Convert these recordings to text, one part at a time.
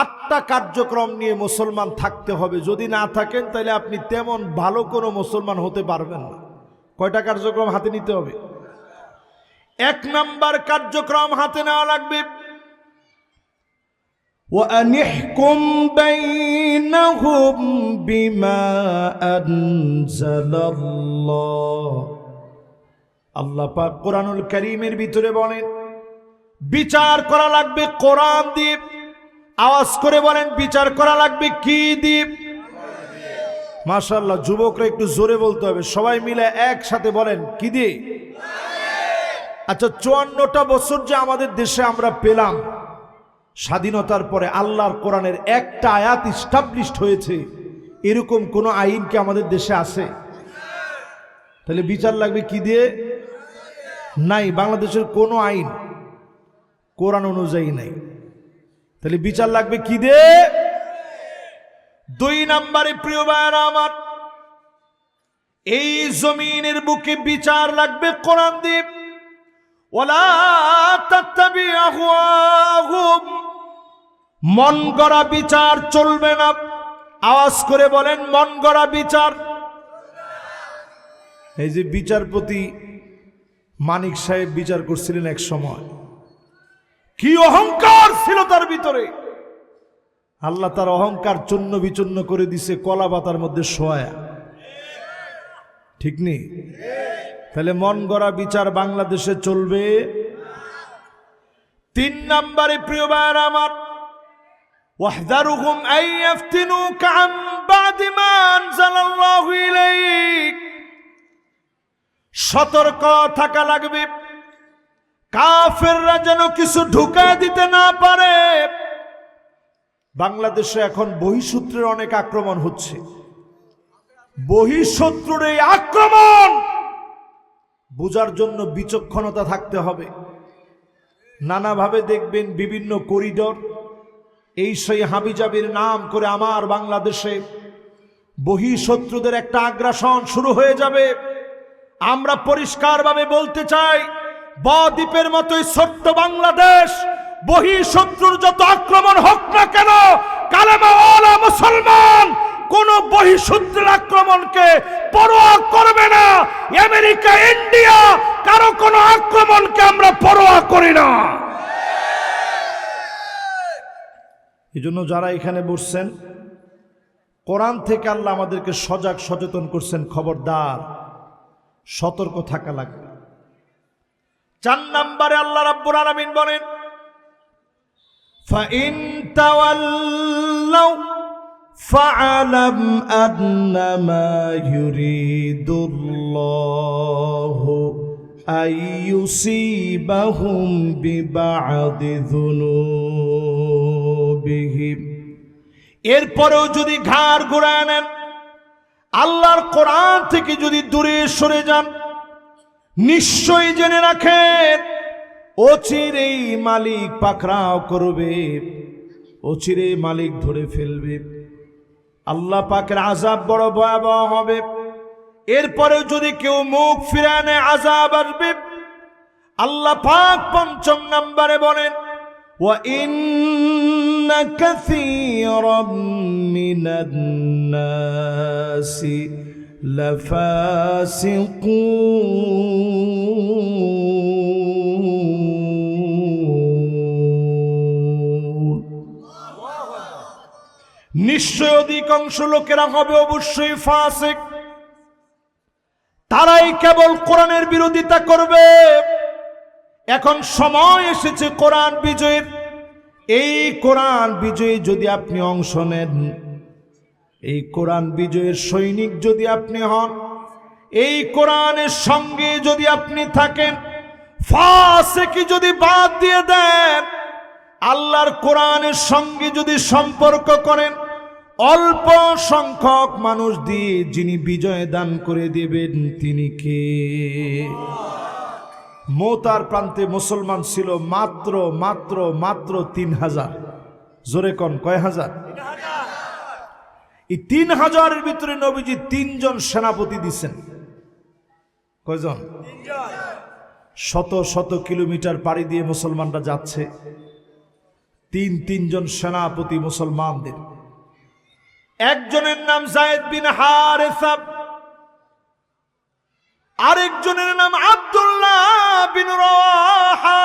আটটা কার্যক্রম নিয়ে মুসলমান থাকতে হবে। যদি না থাকেন তাহলে আপনি তেমন ভালো কোনো মুসলমান হতে পারবেন না। কয়টা কার্যক্রম হাতে নিতে হবে? 1 নাম্বার কার্যক্রম হাতে নেওয়া লাগবে, وَأَنِحْكُمْ بَيْنَهُمْ بِمَا أَنزَلَ اللَّهُ। আল্লাহ পাক কোরআনুল কারীমের ভিতরে বলেন বিচার করা লাগবে কোরআন দিয়ে। আওয়াজ করে বলেন বিচার করা লাগবে কি দিয়ে? মাশাআল্লাহ, যুবকরা একটু জোরে বলতে হবে, সবাই মিলে একসাথে বলেন কি দিয়ে? আচ্ছা, 54টা বছর যে আমাদের দেশে আমরা পেলাম স্বাধীনতার পরে, আল্লাহর কোরআনের একটা আয়াত ইস্টাবলিশড হয়েছে, এরকম কোন আইন কি আমাদের দেশে আছে? তাহলে বিচার লাগবে কি দিয়ে? নাই, বাংলাদেশের কোনো আইন কোরআন অনুযায়ী নাই। তাহলে বিচার লাগবে কি দিয়ে? 2 নম্বরে প্রিয় ভাইরা আমার, এই জমিনের বুকে বিচার লাগবে কোরআন দিয়ে। ওয়ালা তাত্তাবি আহওয়াহুম, মন গড়া বিচার চলবে না। আওয়াজ করে বলেন মন গড়া বিচার। এই যে বিচারপতি মানিক সাহেব বিচার করছিলেন এক সময়, কি অহংকার ছিল তার ভিতরে! আল্লাহ তার অহংকার চূর্ণ বিচূর্ণ করে দিছে কলা পাতার মধ্যে শোয়া। ঠিক নেই? তাহলে মন গড়া বিচার বাংলাদেশে চলবে। 3 নম্বরে প্রিয় ভাইরা আমার, ওয়াহদারুহুম আন ইফতিনুকা আন বাদি মা আনজালাল্লাহু ইলাইক, সতর্ক থাকা লাগবে কাফেররা যেন কিছু ঢুকা দিতে না পারে। বাংলাদেশে এখন বহিঃশত্রুর অনেক আক্রমণ হচ্ছে। বহিঃশত্রুর এই আক্রমণ বোঝার জন্য বিচক্ষণতা থাকতে হবে। নানাভাবে দেখবেন বিভিন্ন করিডোর, এই সেই হাবিজাবির নাম করে আমার বাংলাদেশে বহিঃশত্রুদের একটা আগ্রাসন শুরু হয়ে যাবে। আমরা পরিষ্কারভাবে বলতে চাই, বদ্বীপের মতোই ছোট্ট বাংলাদেশ, বহিঃশত্রুর যত আক্রমণ হোক না কেন, কালেমাওয়ালা মুসলমান কোন বহিঃশত্রুর আক্রমণকে পরোয়া করবে না। আমেরিকা, ইন্ডিয়া, কারো কোন আক্রমণকে আমরা পরোয়া করি না। এজন্য যারা এখানে বসছেন, কোরআন থেকে আল্লাহ আমাদেরকে সজাগ সচেতন করছেন, খবরদার সতর্ক থাকা লাগবে। 4 নম্বরে আল্লাহ রাব্বুল আলামিন বলেন, ফাইন তাওয়াল্লাউ ফাআলাম আন্নামা ইউরিদুল্লাহু আইয়ুসিবাহুম বিবাদি যুনুবিহিম। এরপরেও যদি ঘাড় ঘুরায় নেন, আল্লাহর কোরআন থেকে যদি দূরে সরে যান, নিশ্চয়ই জেনে রাখেন অচিরেই মালিক পাকড়াও করবে, অচিরেই মালিক ধরে ফেলবে। আল্লাহ পাকের আযাব বড় ভয়াবহ হবে। এরপরেও যদি কেউ মুখ ফিরায় নেয়, আযাব আসবে। আল্লাহ পাক 5 নম্বরে বলেন, ওয়া ইন্না কাসীরাম মিনান নাসি লাফাসিকুন, নিশ্চয় অধিকাংশ লোকেরা হবে অবশ্যই ফাসিক। তারাই কেবল কোরআনের বিরোধিতা করবে। এখন সময় এসেছে কোরআন বিজয়ের। এই কোরআন বিজয়ে যদি আপনি অংশ নেন, এই কোরআন বিজয়ের সৈনিক যদি আপনি হন, এই কোরআনের সঙ্গে যদি আপনি থাকেন, ফাসিকি যদি বাদ দিয়ে দেন, আল্লাহর কোরআনের সঙ্গে যদি সম্পর্ক করেন, অল্প সংখ্যক মানুষ দিয়ে যিনি বিজয় দান করে দেবেন তিনি কে? মওতার প্রান্তে মুসলমান ছিল মাত্র মাত্র মাত্র 3000। জোরে কোন কয় হাজার? এই 3000-এর ভিতরে নবীজি 3 জন সেনাপতি দিচ্ছেন। কয়জন? 3 জন। শত শত কিলোমিটার পাড়ি দিয়ে মুসলমানরা যাচ্ছে। তিনজন সেনাপতি মুসলমানদের। একজনের নাম যায়েদ বিন হারেসা, আরেকজনের নাম আব্দুল্লাহ বিন রাওয়াহা,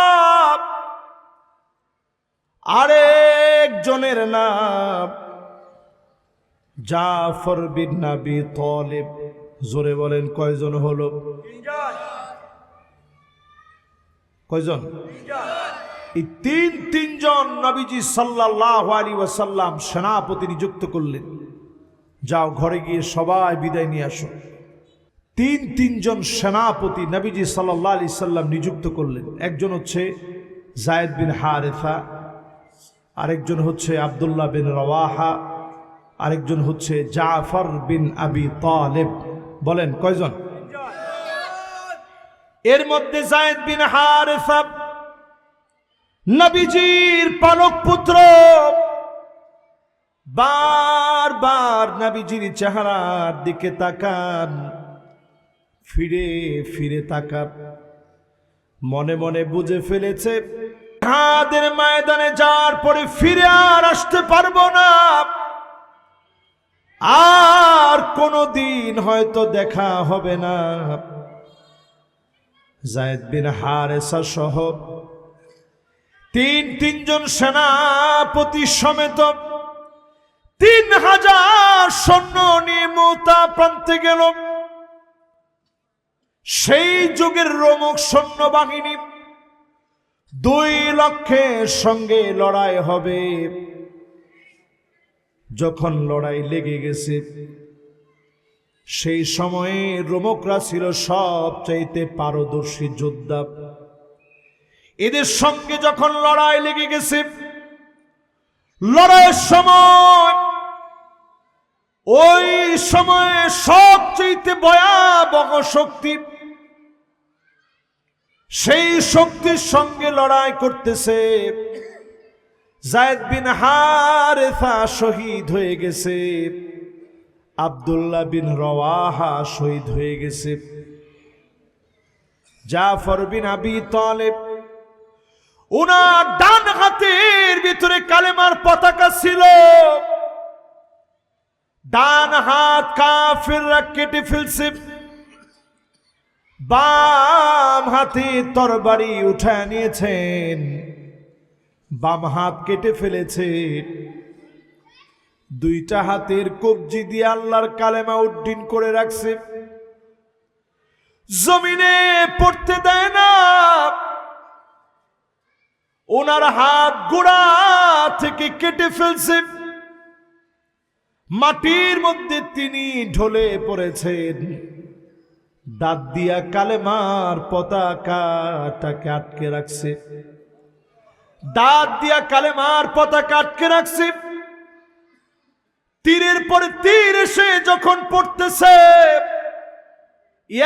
আরেকজনের নাম জাফর বিন আবি তালিব। জোরে বলেন কয়জন হলো? কয়জন? এই তিনজন নবীজি সাল্লাল্লাহু আলাইহি ওয়াসাল্লাম সেনাপতি নিযুক্ত করলেন। যাও ঘরে গিয়ে সবাই বিদায় নিয়ে আসো। তিনজন সেনাপতি নবীজি সাল্লাল্লাহু আলাইহি সাল্লাম নিযুক্ত করলেন। একজন হচ্ছে যায়েদ বিন হারেসা, আরেকজন হচ্ছে আব্দুল্লাহ বিন রাওয়াহা, আরেকজন হচ্ছে জাফর বিন আবি তালিব। বলেন কয়জন? এর মধ্যে যায়েদ বিন হারেসা নবীজির পালক পুত্র, বারবার নবীজির চেহারার দিকে তাকান, ফিরে ফিরে তাকান। মনে মনে বুঝে ফেলেছে জিহাদের ময়দানে যাওয়ার পরে ফিরে আর আসতে পারবো না, আর কোনদিন হয়তো দেখা হবে না। যায়েদ বিন হারেসা সহ তিনজন সেনাপতি সমেত 3000 সৈন্য নিয়ে মুতা প্রান্তে গেল। সেই যুগের রোমক সৈন্যবাহিনী 2 লক্ষের সঙ্গে লড়াই হবে। যখন লড়াই লেগে গেছে, সেই সময়ে রোমকরা ছিল সবচাইতে পারদর্শী যোদ্ধা। এদের সঙ্গে যখন লড়াই লেগে গেছে, লড়াইয়ের সময় ওই সময়ে সবচাইতে ভয়াবহ শক্তি, সেই শক্তির সঙ্গে লড়াই করতেছে। যায়েদ বিন হারেসা শহীদ হয়ে গেছে, আব্দুল্লাহ বিন রাওয়াহা শহীদ হয়ে গেছে, জাফর বিন আবি তালিব ওনার ডান হাতের ভিতরে কালেমার পতাকা ছিল। ডান হাত কাফিররা কেটে ফেলছে, বাম হাতে তরবারি উঠায় নিয়েছেন, বাম হাত কেটে ফেলেছে। 2টা হাতের কবজি দিয়ে আল্লাহর কালেমা উড্ডীন করে রাখছে, জমিনে পড়তে দেয় না। ওনার হাত গোড়া থেকে কেটে ফেলছে, মাটির মধ্যে তিনি ঢলে পড়েছেন। দাঁত দিয়া কালেমার পতাকাটাকে আটকে রাখছে, দাঁত দিয়া কালেমার পতাকা আটকে রাখছে। তীরের পরে তীর এসে যখন পড়তেছে,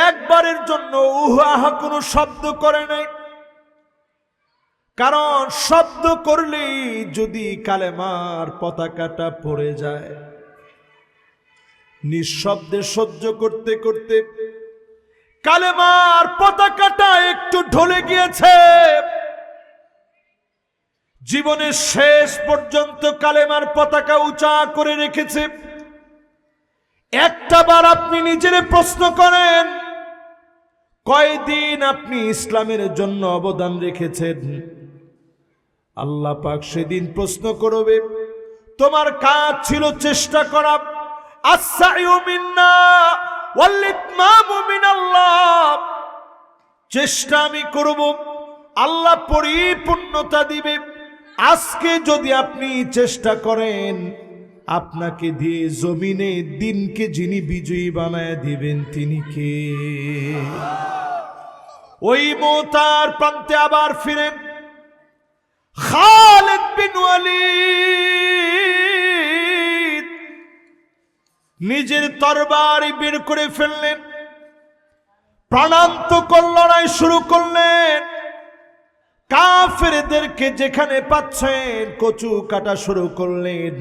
একবারের জন্য উহা কোনো শব্দ করে নাই। কারণ শব্দ করলেই যদি কালেমার পতাকাটা পড়ে যায়, নিঃশব্দে সহ্য করতে করতে কালেমার পতাকাটা একটু ঢলে গিয়েছে। জীবনের শেষ পর্যন্ত কালেমার পতাকা উঁচা করে রেখেছে। একটাবার আপনি নিজের প্রশ্ন করেন, কয়দিন আপনি ইসলামের জন্য অবদান রেখেছেন? আল্লাহ পাক সেদিন প্রশ্ন করবে, তোমার কাজ ছিল চেষ্টা করা। আস-সা'য়ু মিন্না ওয়াল ইতমামু মিনাল্লাহ। চেষ্টা আমি করব, আল্লাহ পরিপূর্ণতা দিবে। আজকে যদি আপনি চেষ্টা করেন, আপনাকে দিয়ে জমিনে দিনকে যিনি বিজয়ী বানায় দিবেন তিনি কে? ওই মুতার প্রান্তে আবার ফিরেন খালিদ বিন ওয়ালিদ, নিজের তরবারি বের করে ফেললেন, প্রাণান্তকর লড়াই শুরু করলেন। কাফেরদেরকে যেখানে পাচ্ছেন কচু কাটা শুরু করলেন।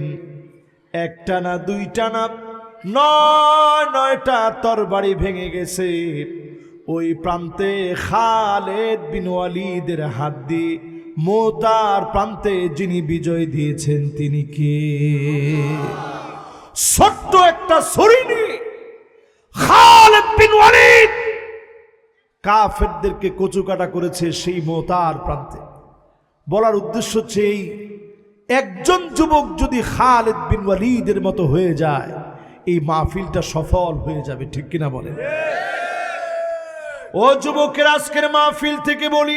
একটা না, দুইটা না, 9টা তরবারি ভেঙে গেছে। ওই প্রান্তে খালিদ বিন ওয়ালিদের হাত দিয়ে মোতার প্রান্তে যিনি বিজয় দিয়েছেন তিনি কে? ছোট্ট একটা ছুরি নিয়ে খালিদ বিন ওয়ালিদ কাফেরদেরকে কচুকাটা করেছে সেই মোতার প্রান্তে। বলার উদ্দেশ্য হচ্ছে এই একজন যুবক যদি খালিদ বিন ওয়ালিদের মতো হয়ে যায়, এই মাহফিলটা সফল হয়ে যাবে। ঠিক কিনা বলেন? ও যুবকের, আজকের মাহফিল থেকে বলি,